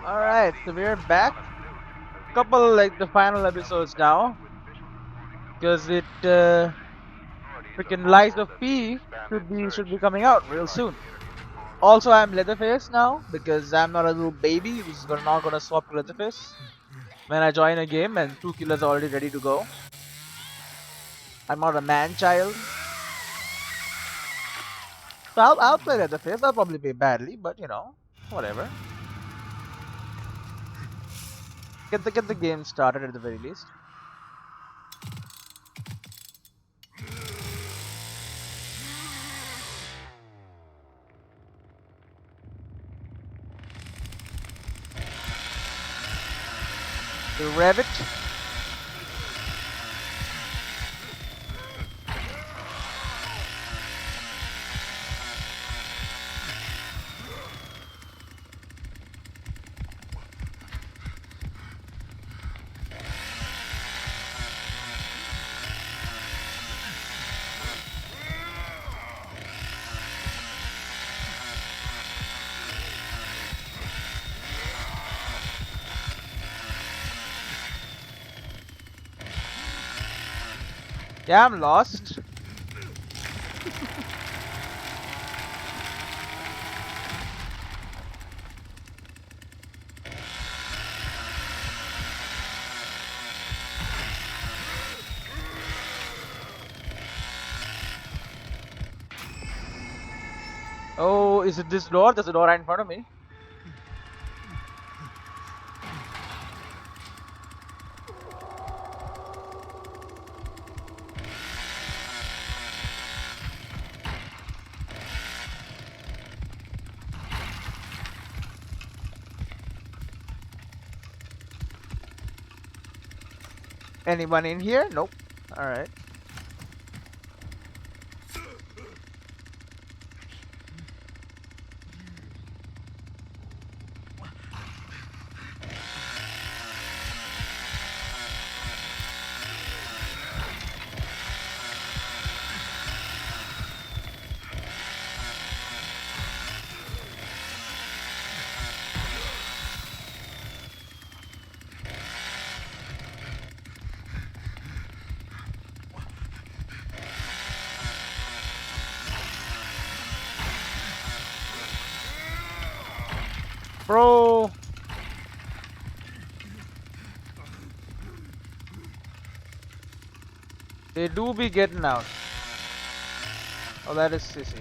Alright, so we're back. Couple like the final episodes now. Because it freaking Lies of P should be coming out real soon. Also I'm Leatherface now because I'm not a little baby who's not gonna swap to Leatherface. When I join a game and two killers are already ready to go. I'm not a man child. So I'll play Leatherface. I'll probably play badly, but you know, whatever. Get the game started at the very least. The Rabbit. Yeah, I'm lost. Oh, is it this door? There's a door right in front of me. Anyone in here? Nope. Alright. Bro. They do be getting out. Oh, that is sissy.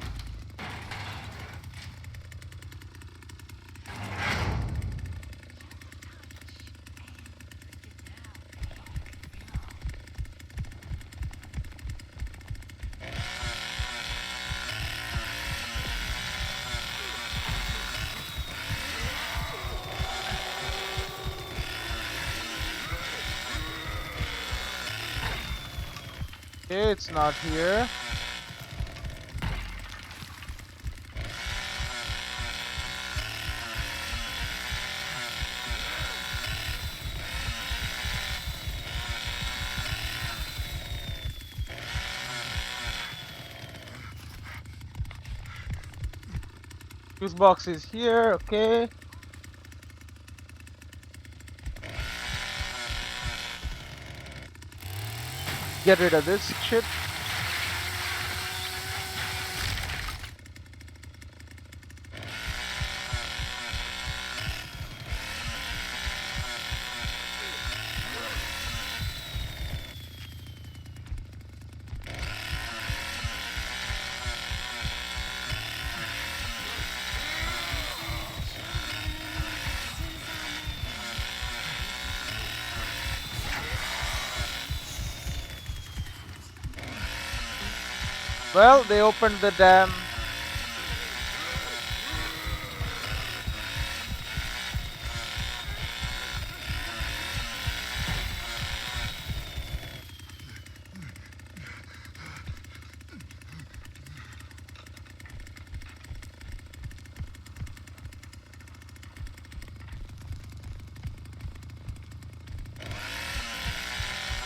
Okay, it's not here. Fuse box is here, okay. Get rid of this shit. Well, they opened the damn.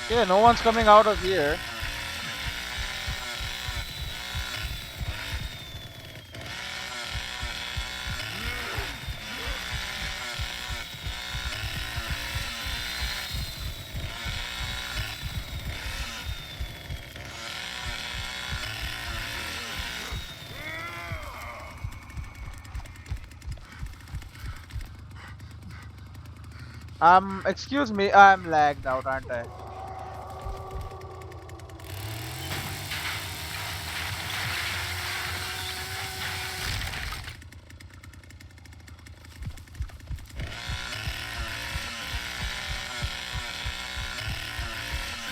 Yeah, no one's coming out of here. Excuse me, I'm lagged out, aren't I?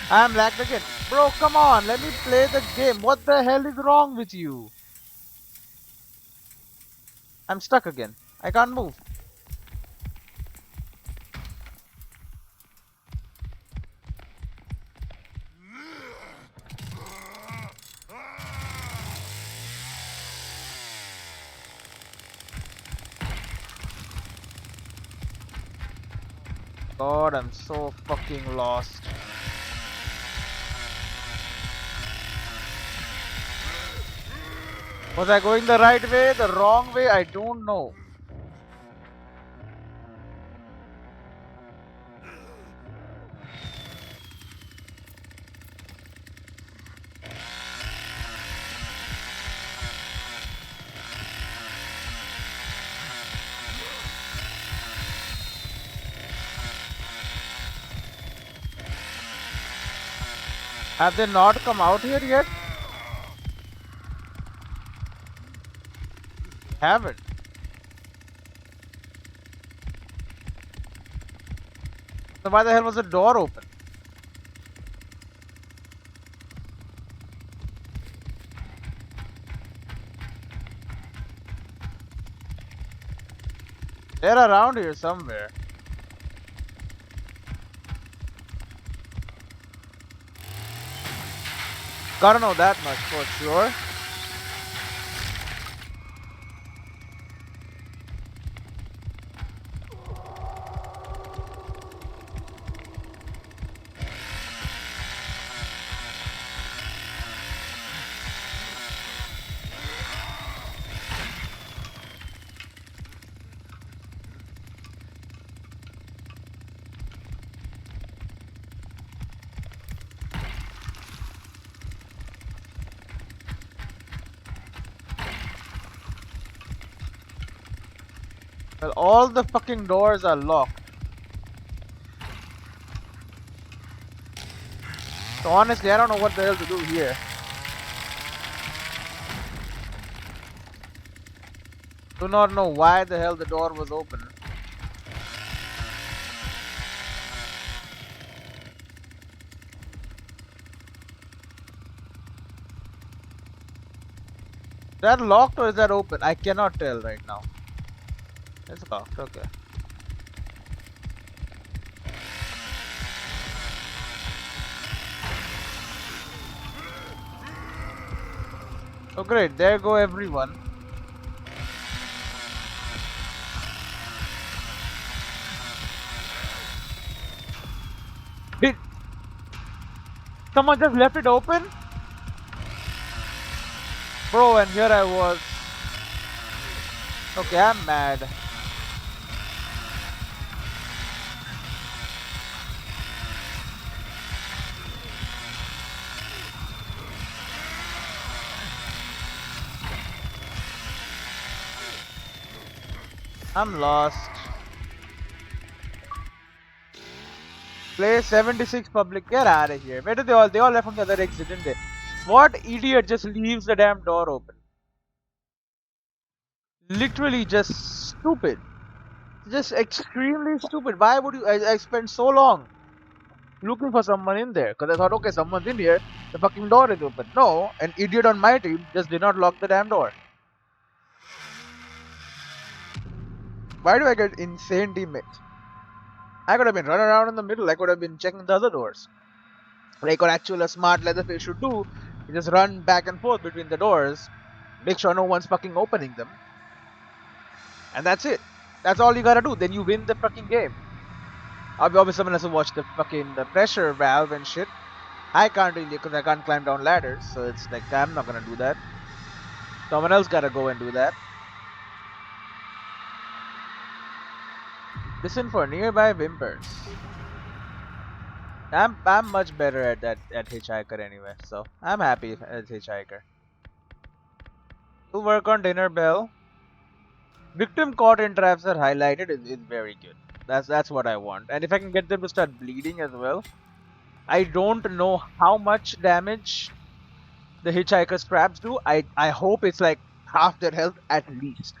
I'm lagged again. Bro, come on, let me play the game. What the hell is wrong with you? I'm stuck again. I can't move. God, I'm so fucking lost. Was I going the right way, the wrong way? I don't know. Have they not come out here yet? Haven't. So why the hell was the door open? They're around here somewhere. Gotta know that much for sure. Well, all the fucking doors are locked. So honestly, I don't know what the hell to do here. Do not know why the hell the door was open. Is that locked or is that open? I cannot tell right now. It's locked, okay. Oh great, there go everyone. Did someone just left it open? Bro, and here I was. Okay, I'm mad. I'm lost. Play 76 public. Get out of here. Where did they all left from the other exit, didn't they? What idiot just leaves the damn door open? Literally just stupid. Just extremely stupid. Why would you? I spent so long looking for someone in there because I thought, okay, someone's in here. The fucking door is open. No, an idiot on my team just did not lock the damn door. Why do I get insane teammates? I could have been running around in the middle. I could have been checking the other doors. Like what actual a smart Leatherface should do is just run back and forth between the doors, make sure no one's fucking opening them, and that's it. That's all you gotta do. Then you win the fucking game. Obviously, someone has to watch the fucking the pressure valve and shit. I can't really because I can't climb down ladders, so it's like I'm not gonna do that. Someone else gotta go and do that. Listen for nearby whimpers. I'm much better at that at Hitchhiker anyway, so I'm happy as Hitchhiker. We'll work on dinner bell. Victim caught in traps are highlighted is very good. That's what I want. And if I can get them to start bleeding as well. I don't know how much damage the hitchhiker's traps do. I hope it's like half their health at least.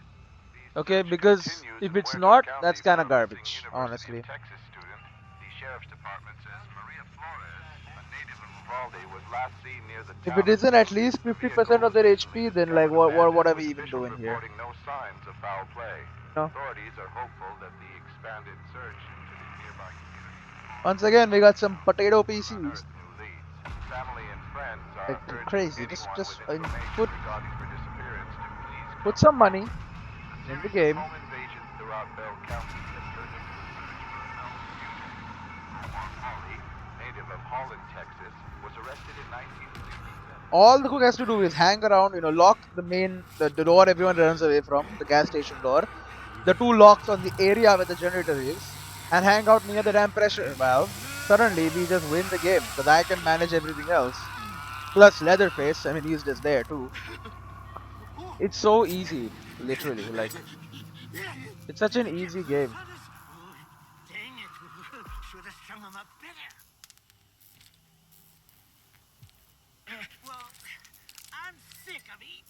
Okay, because if it's not, that's kind of garbage, honestly. Texas student, the sheriff's department says Maria Flores, a native of Uvalde, was last seen near the If it town of isn't at least 50% of vehicle was their recently HP, then like discovered abandoned, what are we with even officials doing here? reporting no signs of foul play. No. Authorities are hopeful that the expanded search into the nearby community Once again, we got some potato will PCs. unearth new leads. Family and friends are Like urging crazy. anyone with information Put regarding her disappearance to please put come some forward. money A in the series of game. home invasions throughout Bell County has turned into a search for a known fugitive. Omar Hawley, native of Holland, Texas, was arrested in 1967. All the cook has to do is hang around, lock the door everyone runs away from, the gas station door, the two locks on the area where the generator is, and hang out near the damn pressure valve. Suddenly, we just win the game because I can manage everything else. Plus, Leatherface, I mean, he's just there too. It's so easy, literally. Like, it's such an easy game. Dang it. Should have strung him up better. Well, I'm sick of eating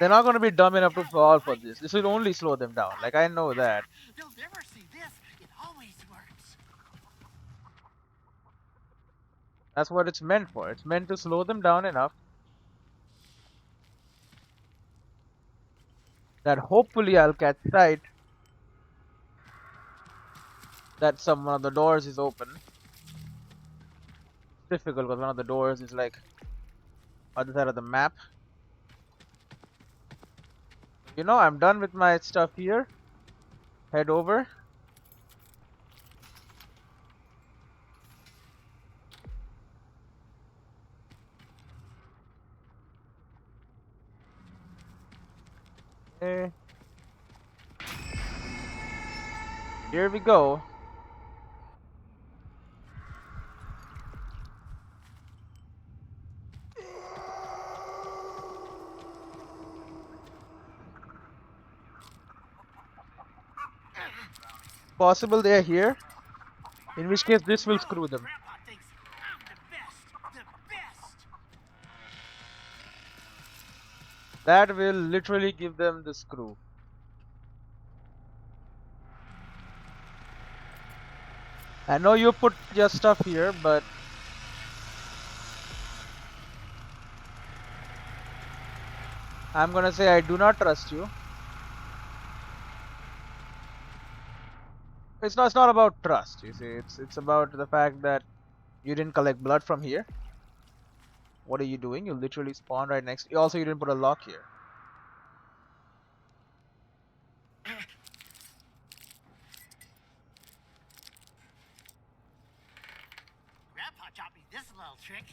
They're scraps. not going to be dumb enough to fall for this. This will only slow them down. Like, I know that. They'll never see this. It always works. That's what it's meant for. It's meant to slow them down enough that hopefully I'll catch sight that some one of the doors is open. It's difficult because one of the doors is like other side of the map. I'm done with my stuff here. Head over. Okay. Here we go. Possible they're here. In which case this will screw them. Grandpa thinks I'm the best. The best. That will literally give them the screw. I know you put your stuff here, but I'm gonna say I do not trust you. It's not about trust, you see. It's about the fact that you didn't collect blood from here. What are you doing? You literally spawn right next. Also, you didn't put a lock here. Grandpa taught me this little trick.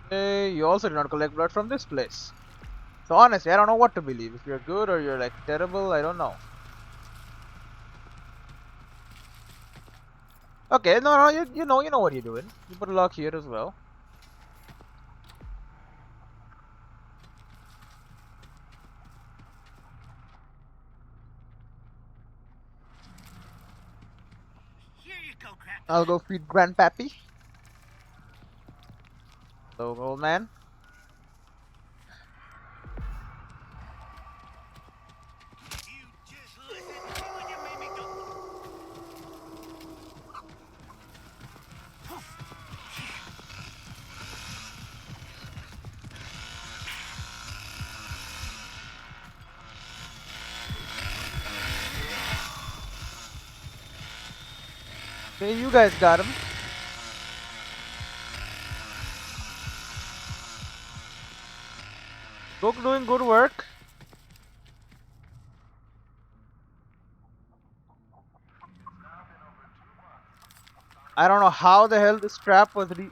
Hey, you also did not collect blood from this place. So honestly, I don't know what to believe. If you're good or you're like terrible, I don't know. Okay, no, you know what you're doing. You put a lock here as well. Here you go, Grandpa. I'll go feed Grandpappy. So, old man. You just listen to me when you made me go. Okay, you guys got him. Book doing good work. I don't know how the hell this trap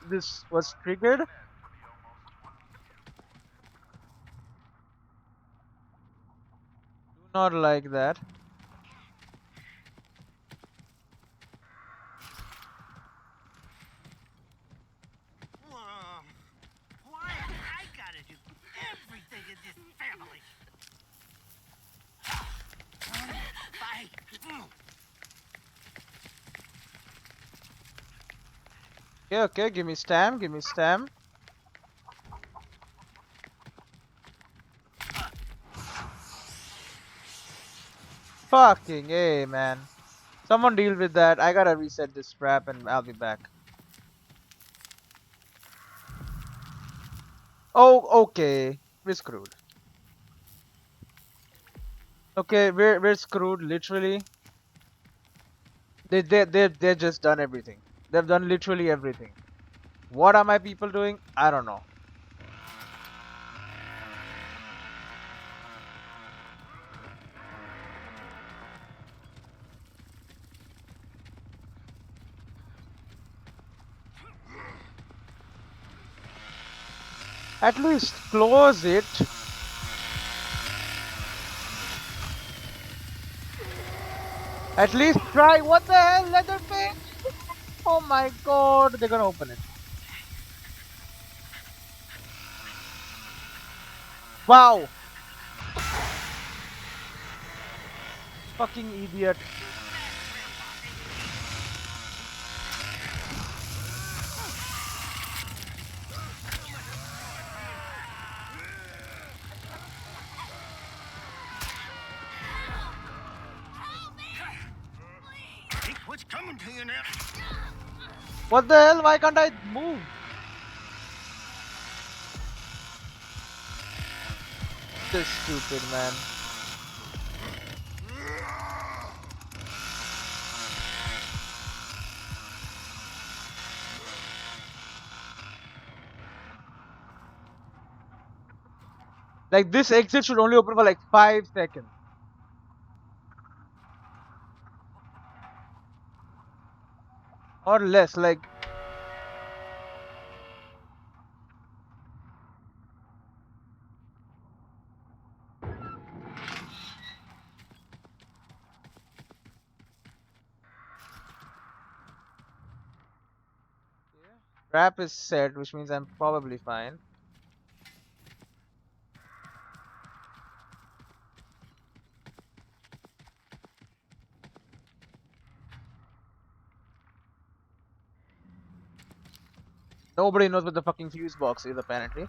this was triggered. Do not like that. Whoa. Why I gotta do everything in this family? If I Okay, okay, give me stam, give me stam. Fucking hey, man. Someone deal with that. I gotta reset this trap and I'll be back. Oh, okay. We're screwed. Okay, we're screwed, literally. They're just done everything. They've done literally everything. What are my people doing? I don't know. At least close it. At least try. What the hell, Leatherface? Oh my god, they're gonna open it. Wow. Fucking idiot. Think what's coming to you now? What the hell? Why can't I move? This stupid man. Like this exit should only open for like 5 seconds. Or less, like trap is set, which means I'm probably fine. Nobody knows what the fucking fuse box is apparently.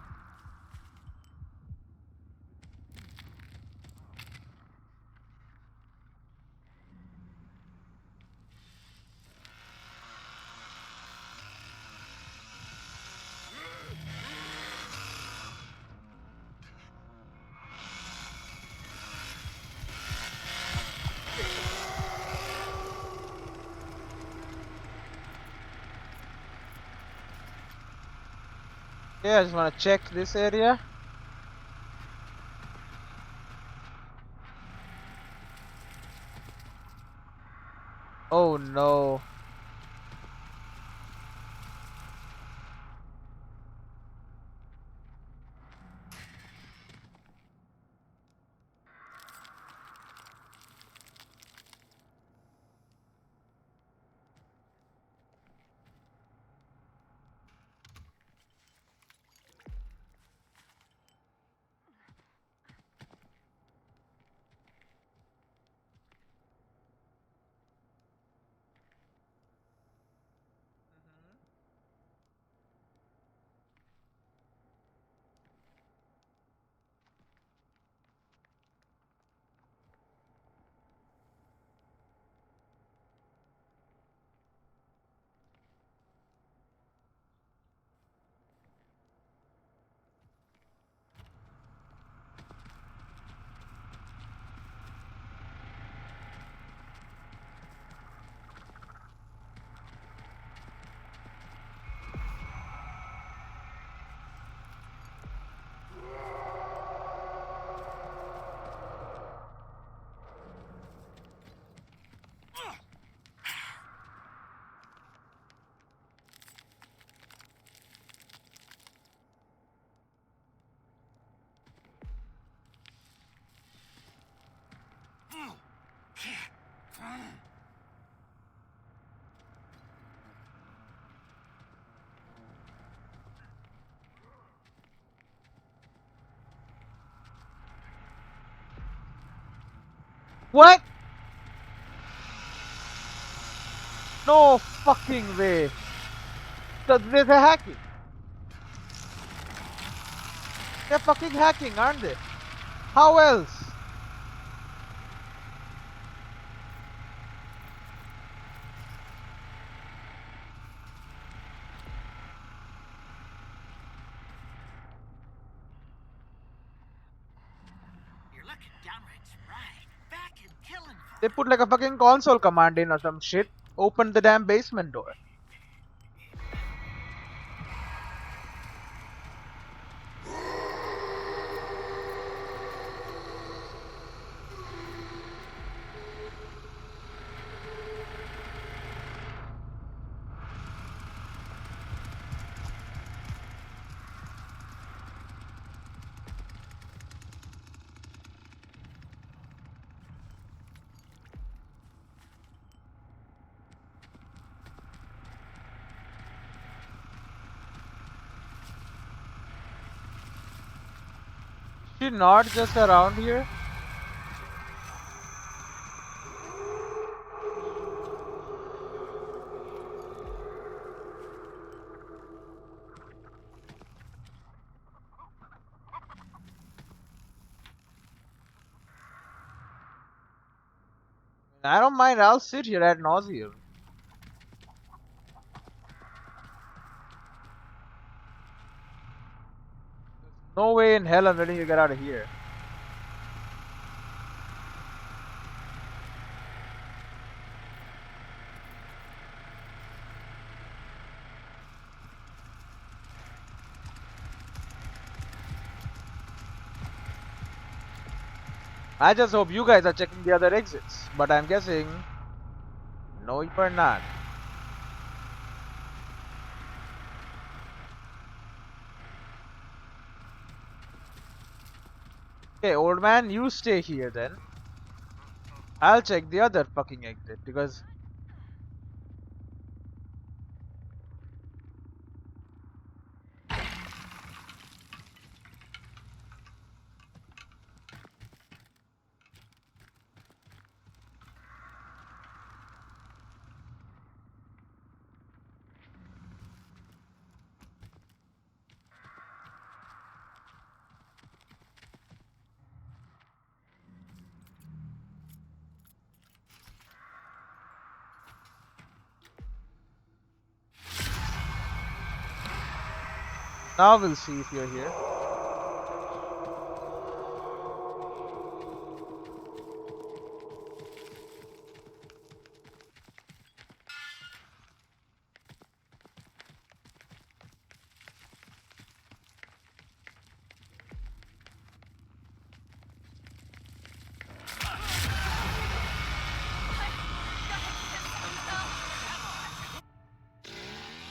Yeah, I just wanna check this area. Oh no. What? No fucking way. So they're hacking. They're fucking hacking, aren't they? How else? You're looking downright spry. Back and killing They put like a fucking console command in or some shit. Open the damn basement door. She not just around here? I don't mind, I'll sit here at nauseam. No way in hell I'm letting you get out of here. I just hope you guys are checking the other exits, but I'm guessing no, you're not. Okay, old man, you stay here then. I'll check the other fucking exit because now we'll see if you're here.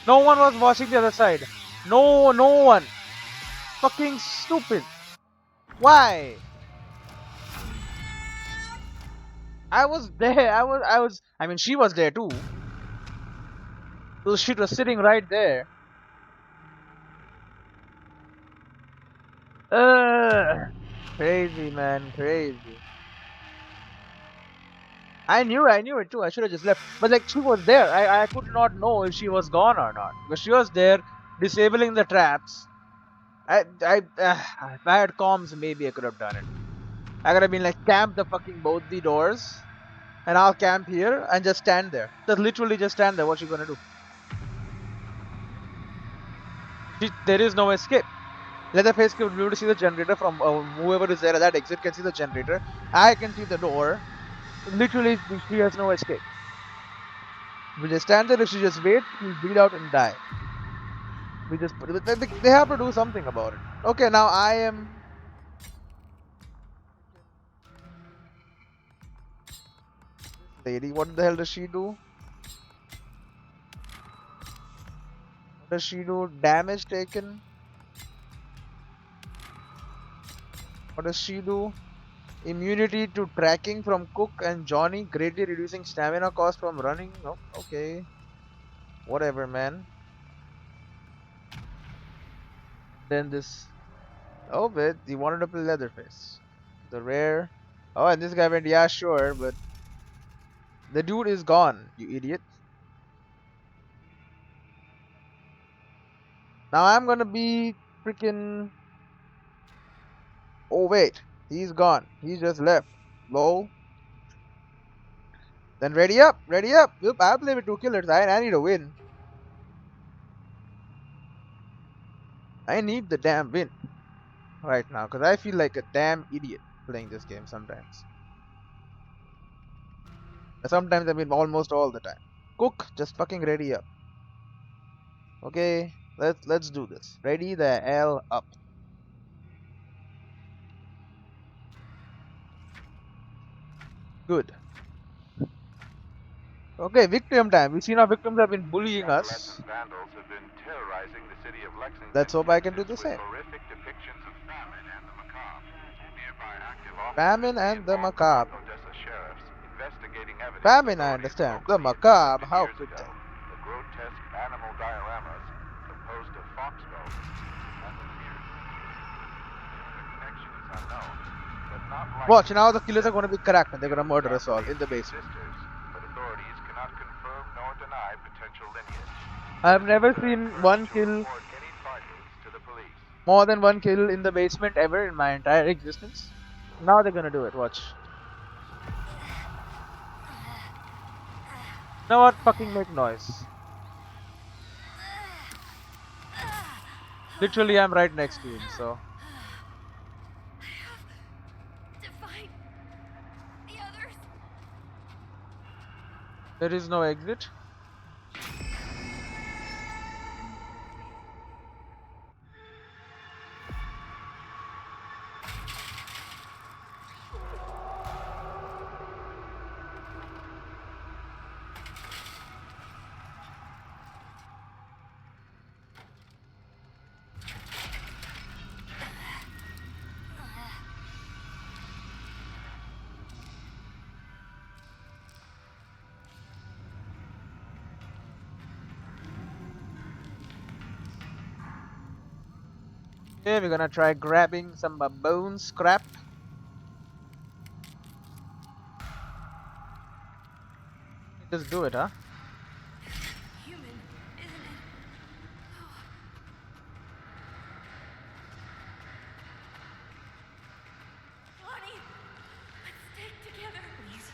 No one was watching the other side. No one. Fucking stupid. Why? I was there. I mean, she was there too. So she was sitting right there. Crazy man, crazy. I knew it too. I should have just left. But like, she was there. I could not know if she was gone or not because she was there, disabling the traps. If I had comms, maybe I could have done it. I could have been like, camp the fucking both the doors, and I'll camp here and just stand there. Just literally just stand there. What's she gonna do? There is no escape. Leatherface can be able to see the generator from whoever is there at that exit can see the generator. I can see the door. Literally, she has no escape. We just stand there. If she just waits, she'll bleed out and die. We just they have to do something about it. Okay, now I am. Lady, what the hell does she do? What does she do? Damage taken. What does she do? Immunity to tracking from Cook and Johnny, greatly reducing stamina cost from running. Oh, okay. Whatever, man. Then this. Oh, but he wanted to play Leatherface. The rare. Oh, and this guy went, yeah, sure, but the dude is gone, you idiot. Now I'm gonna be freaking. Oh wait, he's gone. He just left. Lol. Then ready up, ready up. Yep, I'll play with 2 killers. I need a win. I need the damn win right now because I feel like a damn idiot playing this game sometimes. Sometimes I mean almost all the time. Cook, just fucking ready up. Okay, let's do this. Ready the hell up. Good. Okay, victim time. We've seen our victims have been bullying us. Adolescent vandals have been terrorizing the city of Lexington, Let's hope I can do the Texas, with same. horrific depictions of famine and the macabre. Nearby active Famine officers and the informed the North macabre. Odessa sheriffs investigating evidence Famine, I authorities understand. The locally macabre, inspected how years could ago. they? The grotesque animal dioramas composed of fox bones and the feared connection is unknown, but not Watch, likely. now the killers are going to be correct and they're going to murder us all in the basement. Sisters, but authorities cannot confirm nor deny potential lineage. I've never seen one To kill, report any findings to the police. more than one kill in the basement ever in my entire existence. Now they're going to do it, watch. You know what? Fucking make noise. Literally, I'm right next to him, so. To find the others. There is no exit. Okay, we're gonna try grabbing some bone scrap. Just do it, huh? Human, isn't it? Lonnie, let's stick together. Please.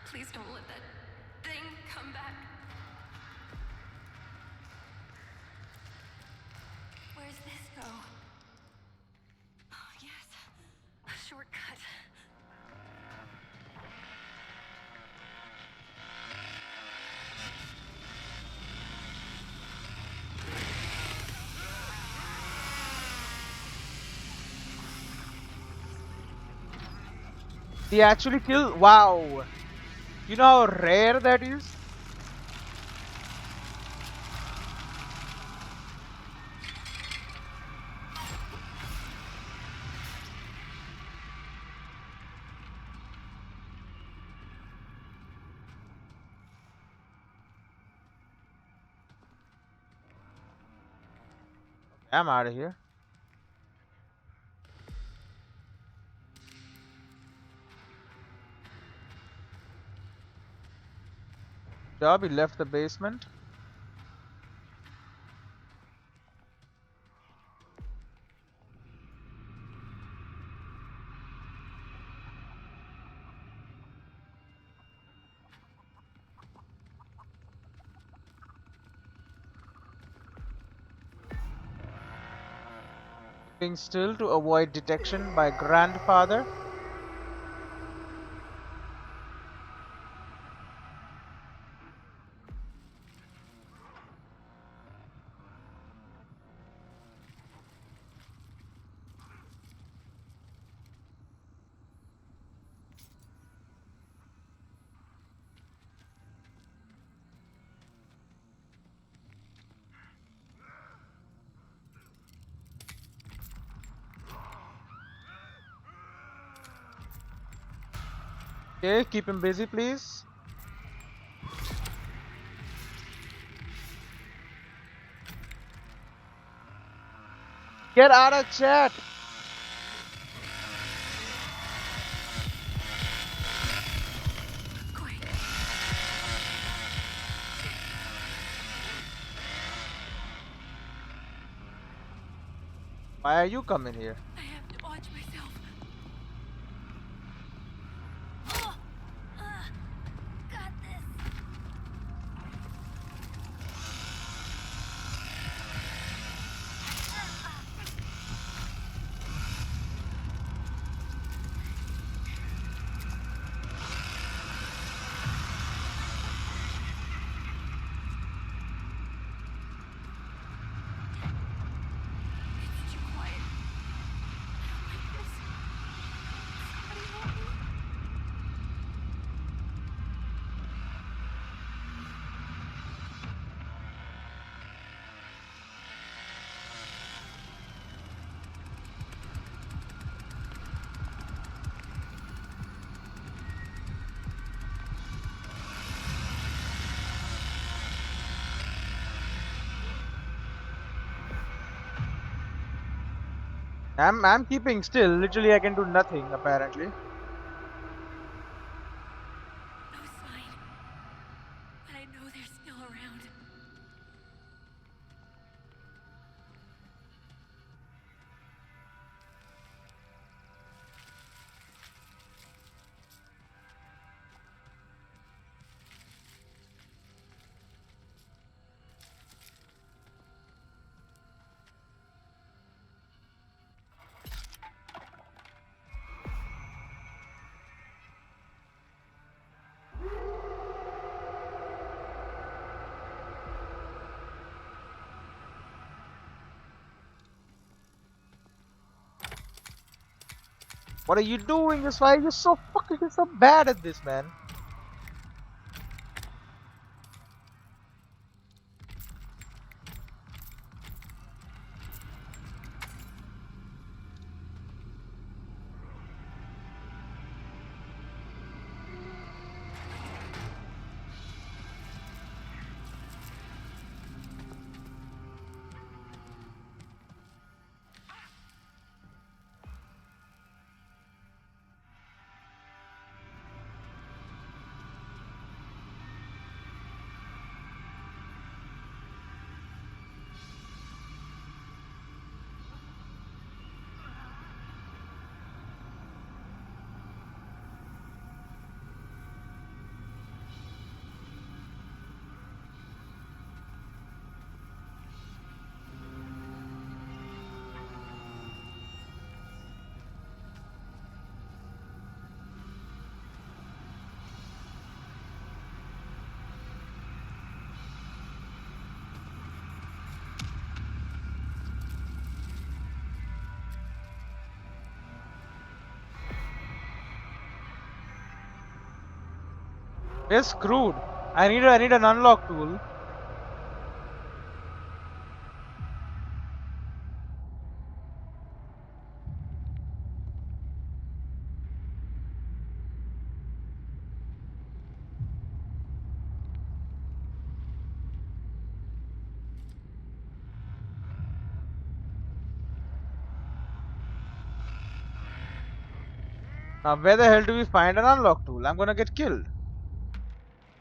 Please don't let that thing come back. Where's this go? Oh, yes. A shortcut. He actually killed. Wow. You know how rare that is? I'm out of here. Job, he left the basement. Keeping still to avoid detection by grandfather. Okay, keep him busy, please. Get out of chat. Quick. Why are you coming here? I have to watch myself. Got this. It's too quiet. I don't like this. Somebody help me. I'm keeping still. Literally, I can do nothing apparently. No sign. But I know they're still around. What are you doing? This why you're so fucking you're so bad at this, man. We're screwed. I need an unlock tool. Now where the hell do we find an unlock tool? I'm gonna get killed.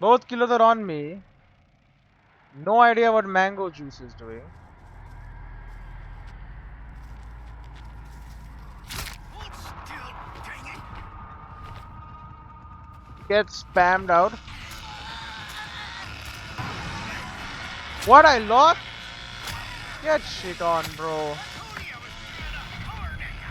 Both killers are on me. No idea what mango juice is doing. Hold still, dang it! Get spammed out. What I lost? Get shit on, bro. Told you I was kinda hard at ya.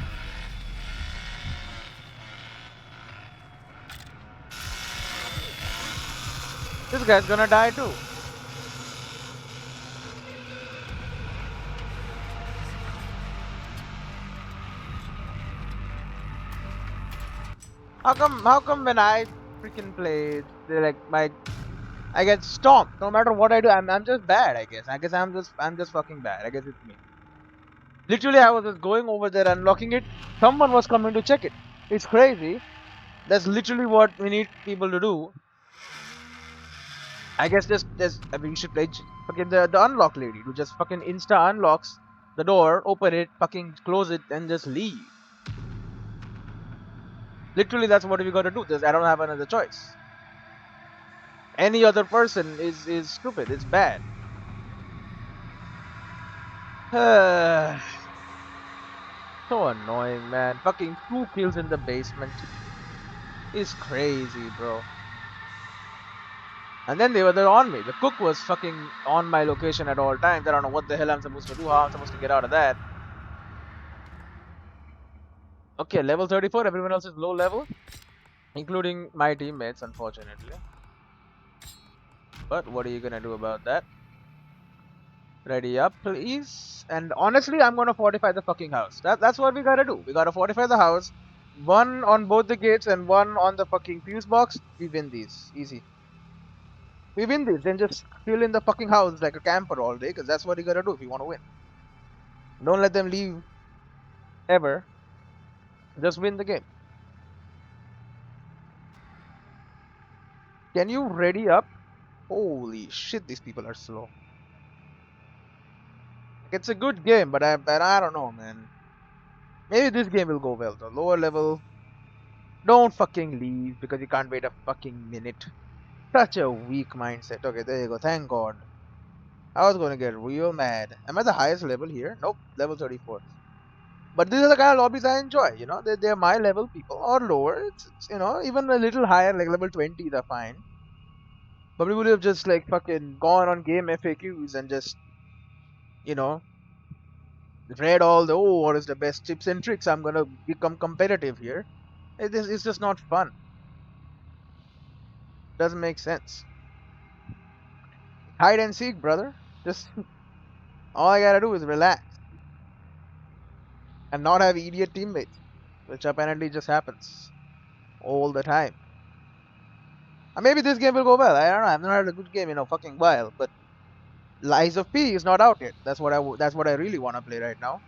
This guy's gonna die too. How come when I freaking play, they like I get stomped. No matter what I do, I'm just bad, I guess. I guess I'm just fucking bad. I guess it's me. Literally I was just going over there unlocking it. Someone was coming to check it. It's crazy. That's literally what we need people to do. I guess just I mean you should play fucking the unlock lady who just fucking insta unlocks the door, open it, fucking close it, and just leave. Literally that's what we gotta do. I don't have another choice. Any other person is stupid. It's bad. So annoying, man. Fucking 2 kills in the basement. Is crazy, bro. And then they were there on me. The cook was fucking on my location at all times. I don't know what the hell I'm supposed to do, how I'm supposed to get out of that. Okay, level 34. Everyone else is low level, including my teammates, unfortunately. But what are you gonna do about that? Ready up, please. And honestly, I'm gonna fortify the fucking house. That's what we gotta do. We gotta fortify the house. One on both the gates and one on the fucking fuse box. We win these. Easy. We win these. Then just chill in the fucking house like a camper all day, because that's what you gotta do if you wanna win. Don't let them leave ever. Just win the game. Can you ready up? Holy shit, these people are slow. It's a good game, but I don't know, man. Maybe this game will go well though. Lower level. Don't fucking leave because you can't wait a fucking minute. Such a weak mindset. Okay, there you go. Thank God. I was gonna get real mad. Am I the highest level here? Nope, level 34. But these are the kind of lobbies I enjoy. You know, they're my level people or lower. It's you know even a little higher, like level 20, they're fine. But we would have just like fucking gone on game FAQs and just you know read all the what is the best tips and tricks. I'm gonna become competitive here. It's just not fun. Doesn't make sense. Hide and seek, brother. Just all I gotta do is relax and not have idiot teammates, which apparently just happens all the time. And maybe this game will go well. I don't know. I've not had a good game in a fucking while, but Lies of P is not out yet. That's what I really want to play right now.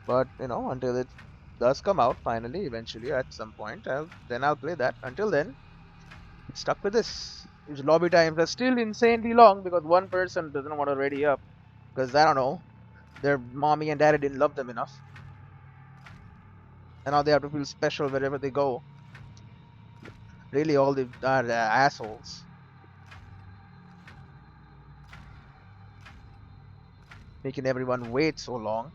But you know, until it does come out finally, eventually at some point, I'll play that. Until then, stuck with this. These lobby times are still insanely long because one person doesn't want to ready up because I don't know, their mommy and daddy didn't love them enough, and now they have to feel special wherever they go. Really, all the are assholes, making everyone wait so long.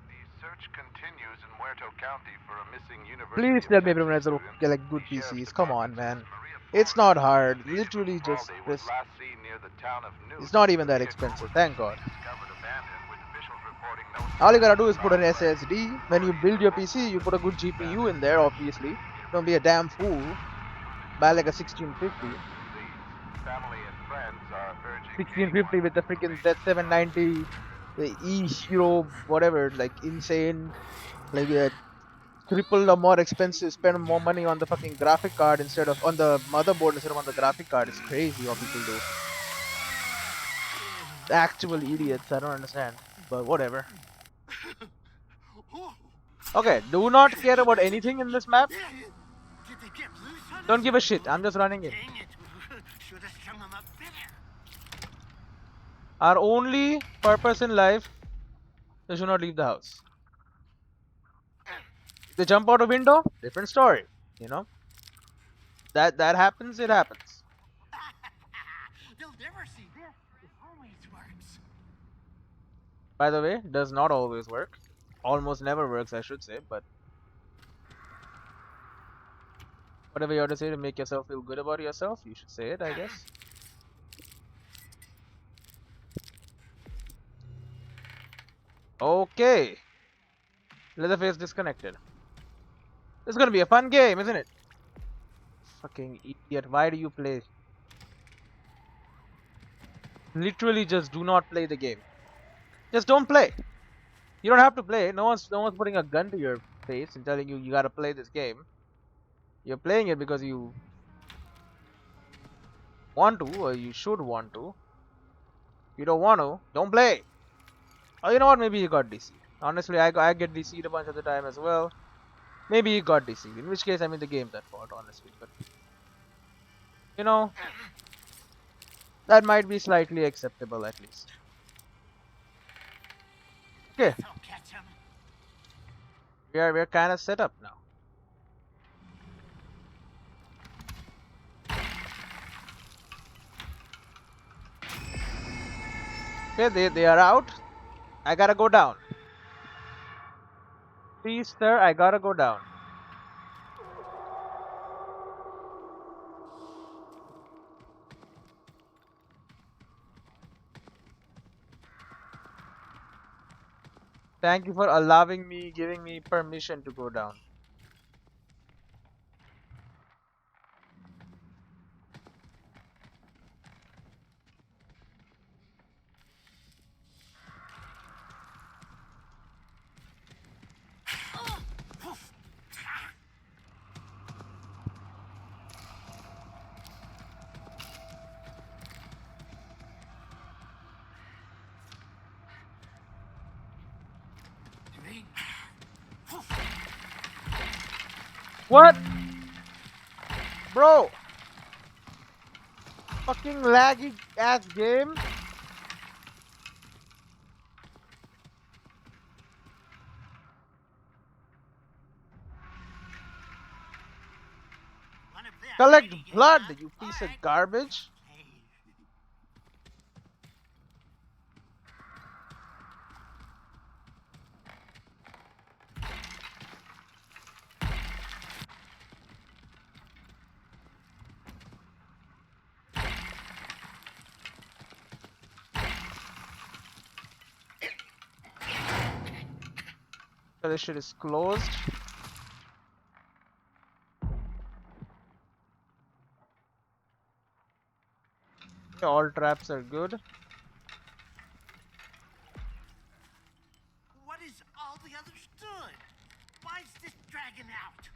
The search continues in Muerto County for a missing University Please of tell me Texas everyone has student. like good The sheriff's PCs. Come on, department man. says Maria It's Flores, not hard. 56, Literally Uvalde, was just last seen near the town of Newt. it's not even The that vehicle expensive. was Thank recently God. discovered abandoned, with officials reporting no All you signs gotta of do is put an foul play. SSD. When you Authorities build are your hopeful PC, you the put a good deceased GPU in bandit there, remains obviously. deceased. Don't be a damn fool. Buy like a 1650. Family and friends are urging 1650 with the freaking that 790 the E Hero whatever, like insane, like triple or more expensive, spend more money on the fucking graphic card instead of on the motherboard instead of on the graphic card. It's crazy what people do. Actual idiots, I don't understand. But whatever. Okay, do not care about anything in this map. Did they get loose on Don't us? give a shit. I'm just running in. Dang it. Should have strung them up better. Our only purpose in life is to not leave the house. If they jump out a window, different story. You know? That happens, it happens. They'll never see this. It always works. By the way, does not always work. Almost never works, I should say, but whatever you have to say to make yourself feel good about yourself, you should say it, I guess. Okay. Leatherface disconnected. This is gonna be a fun game, isn't it? Fucking idiot. Why do you play? Literally just do not play the game. Just don't play. You don't have to play. No one's putting a gun to your face and telling you you gotta play this game. You're playing it because you want to or you should want to. If you don't want to, don't play. Oh, you know what? Maybe you got deceived. Honestly, I get deceived a bunch of the time as well. Maybe you got deceived. In which case, I mean the game's at fault, honestly. But you know, that might be slightly acceptable at least. Okay, I'll catch them. we're kind of set up now. Okay, they are out. I gotta go down. Please, sir, I gotta go down. Thank you for allowing me, giving me permission to go down. What? Bro! Fucking laggy ass game. One of them Collect hiding it, blood, huh? you piece All of right. garbage. Hey. So this shit is closed. Yeah, all traps are good. What is all the others doing? Why is this dragging out?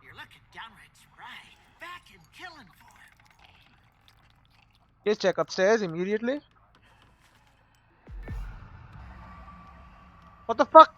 You're looking downright spry. Back and killing for him. Okay, check upstairs immediately. What the fuck?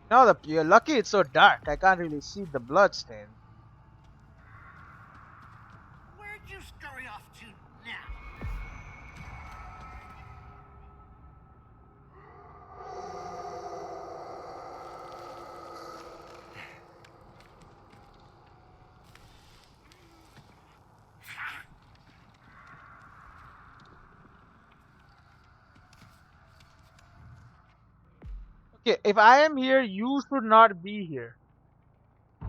Now you're lucky it's so dark. I can't really see the blood stain. Where'd you scurry off to now? Okay, if I am here, you should not be here. I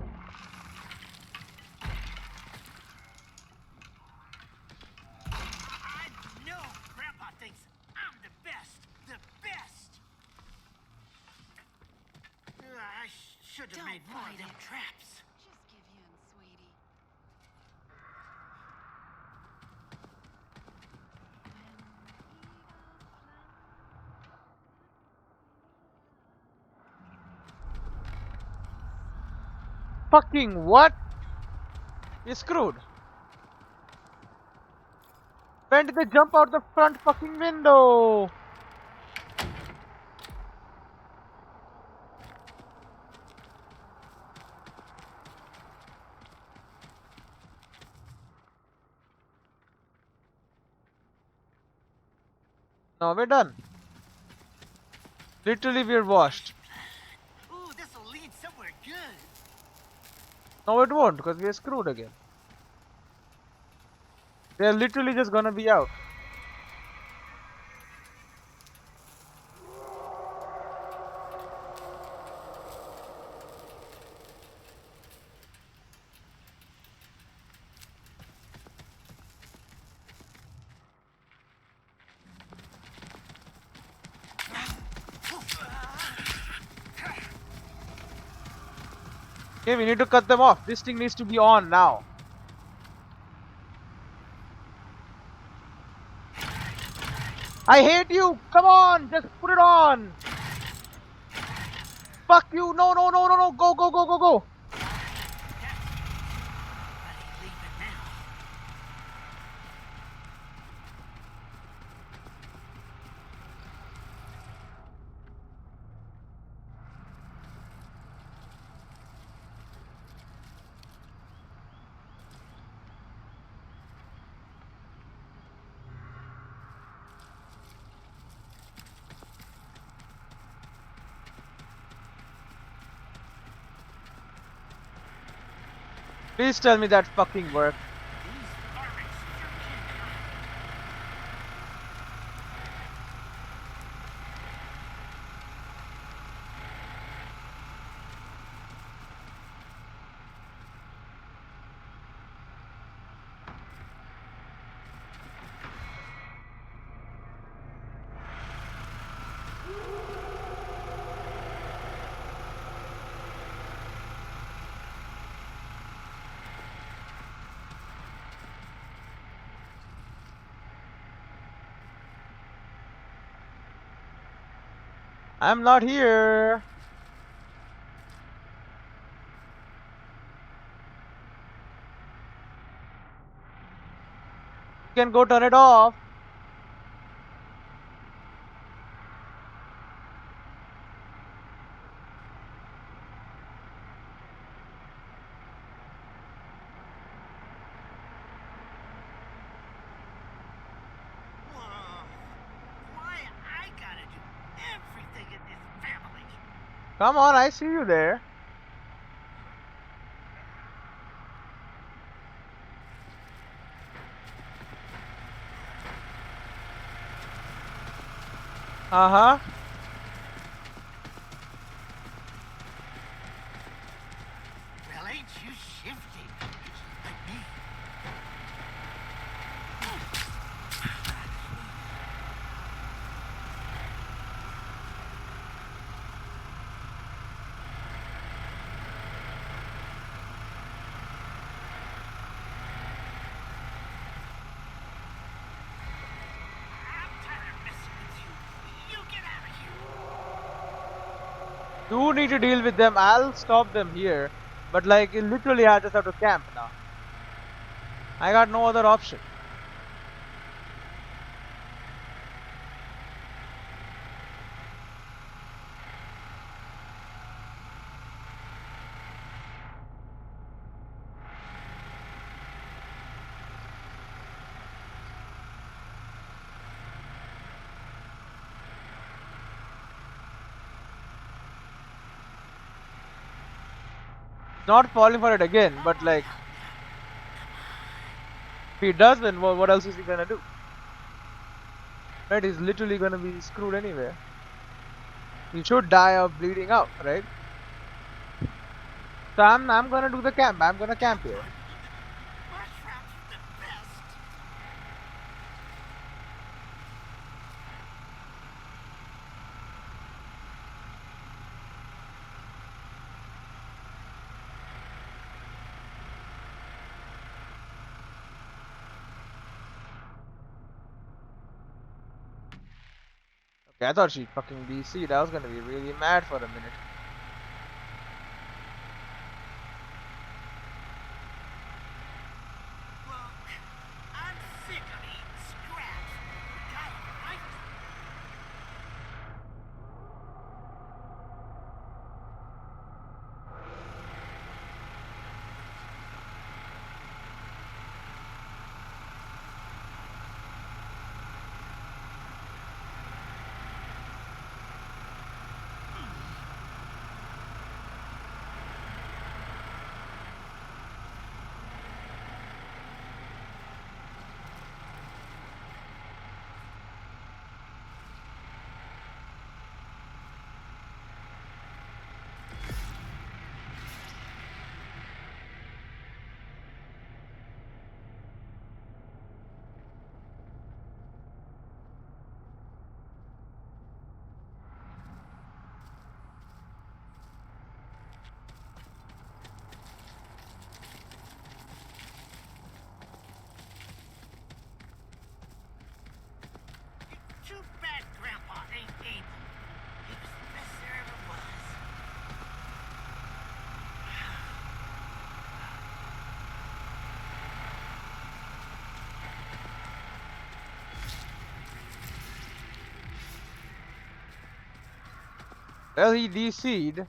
know Grandpa thinks I'm the best. The best. I should have Don't made more of fight them it. traps. Just give in, sweetie. Fucking what? You're screwed. When did they jump out the front fucking window? Now we're done. Literally, we're washed. Ooh, this'll lead somewhere good. No, it won't, because we are screwed again. They're literally just gonna be out. Okay, we need to cut them off. This thing needs to be on now. I hate you! Come on! Just put it on! Fuck you! No, no, no, no, no! Go, go, go, go, go! Bloody leaving now. Please tell me that fucking worked. These varmints sure can come. I'm not here. You can go turn it off. Whoa. Why I gotta do everything in this family? Come on, I see you there. Uh-huh. Well, ain't you shifty? Like me. I'm tired of messing with you. You get out of here. You need to deal with them. I'll stop them here. But like, literally, I just have to camp now. I got no other option. Not falling for it again, but like, if he does, then what else is he gonna do? Right? He's literally gonna be screwed anyway. He should die of bleeding out, right? So I'm gonna do the camp. I'm gonna camp here. Mushrooms are the best. Okay, I thought she'd fucking BC'd. I was gonna be really mad for a minute. Well, I'm sick of eating scraps. We gotta fight them. Well, he DC'd.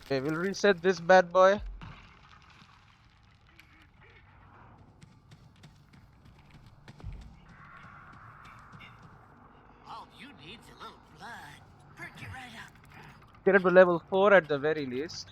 Okay, we'll reset this bad boy. All you need's a little blood. Perk it right up. Get it to level 4 at the very least.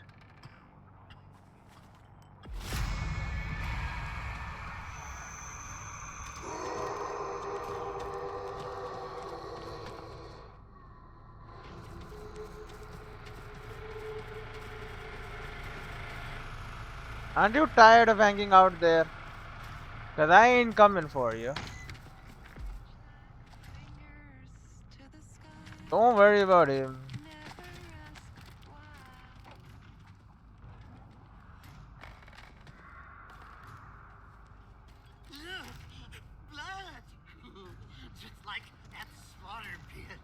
Aren't you tired of hanging out there? Cause I ain't coming for you. Don't worry about him. Blood! Just like that slaughter pit.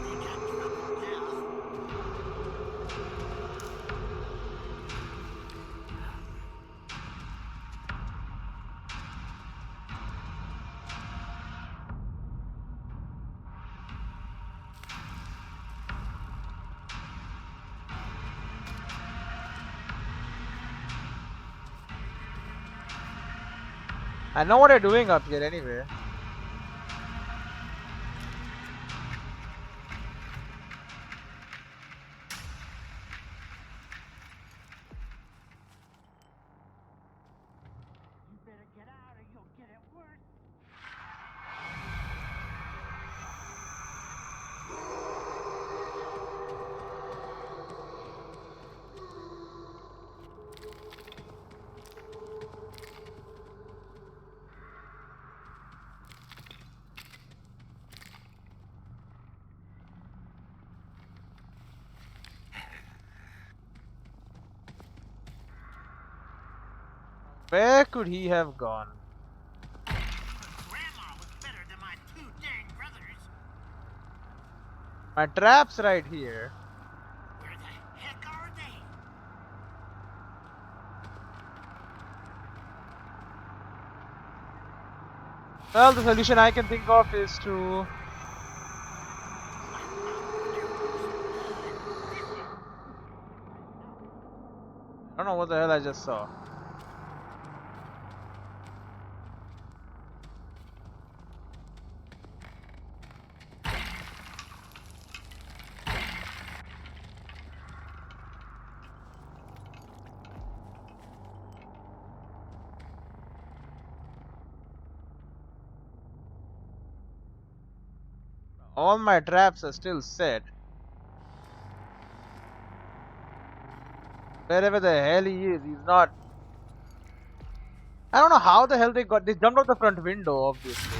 They got trouble now. I know what you're doing up here anyway. You better get out or you'll get it worse. Where could he have gone? Grandma was better than my two dang brothers. My trap's right here. Where the heck are they? Well, the solution I can think of is to... I don't know what the hell I just saw. All my traps are still set. Wherever the hell he is, he's not... I don't know how the hell they got... They jumped out the front window, obviously.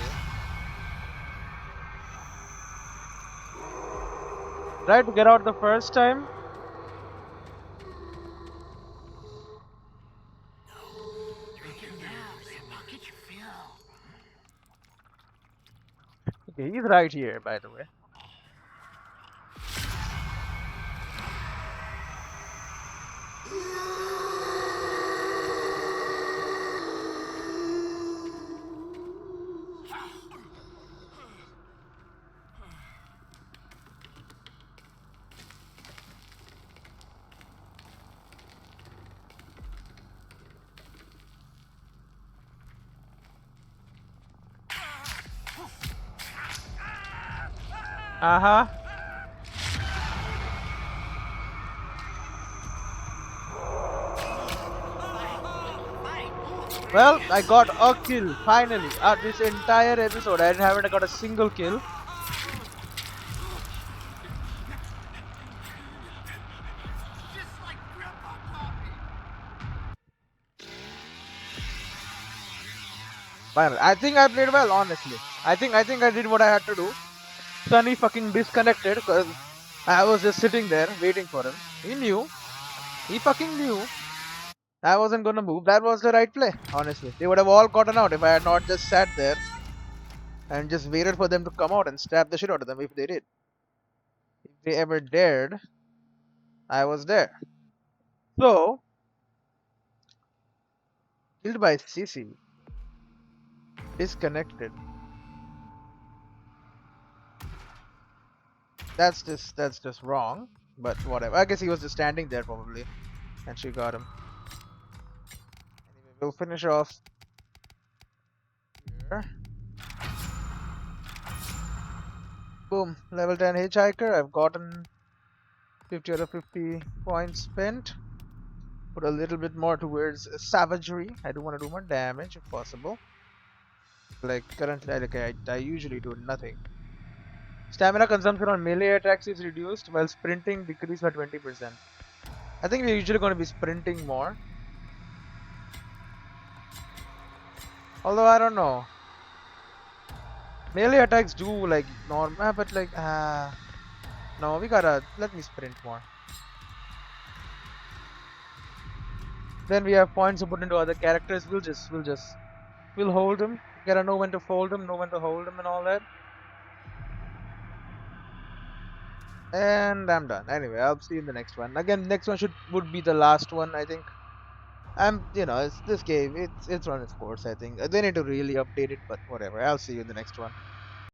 Tried to get out the first time. Drink it now, Grandma. Get your fill. Okay, he's right here, by the way. Uh-huh. Well, I got a kill, finally. This entire episode, I haven't got a single kill. Just like Grandpa taught me. Finally, I think I played well. Honestly, I think I did what I had to do. Sunny fucking disconnected because I was just sitting there waiting for him. He knew. He fucking knew I wasn't gonna move. That was the right play. Honestly, they would have all gotten out if I had not just sat there and just waited for them to come out and stab the shit out of them if they did. If they ever dared, I was there. So, killed by CC, disconnected. That's just wrong. But whatever. I guess he was just standing there probably, and she got him. Anyway, we'll finish off here. Boom, level 10 hitchhiker. I've gotten 50 out of 50 points spent. Put a little bit more towards savagery. I do want to do more damage if possible. Like currently, I usually do nothing. Stamina consumption on melee attacks is reduced while sprinting decreased by 20%. I think we're usually going to be sprinting more. Although I don't know. Melee attacks do like normal, but like no, we gotta let me sprint more. Then we have points to put into other characters. We'll hold them. Gotta know when to fold them, know when to hold them, and all that. And I'm done. Anyway, I'll see you in the next one. Again, next one would be the last one, I think. It's this game. It's run its course. I think they need to really update it, but whatever. I'll see you in the next one.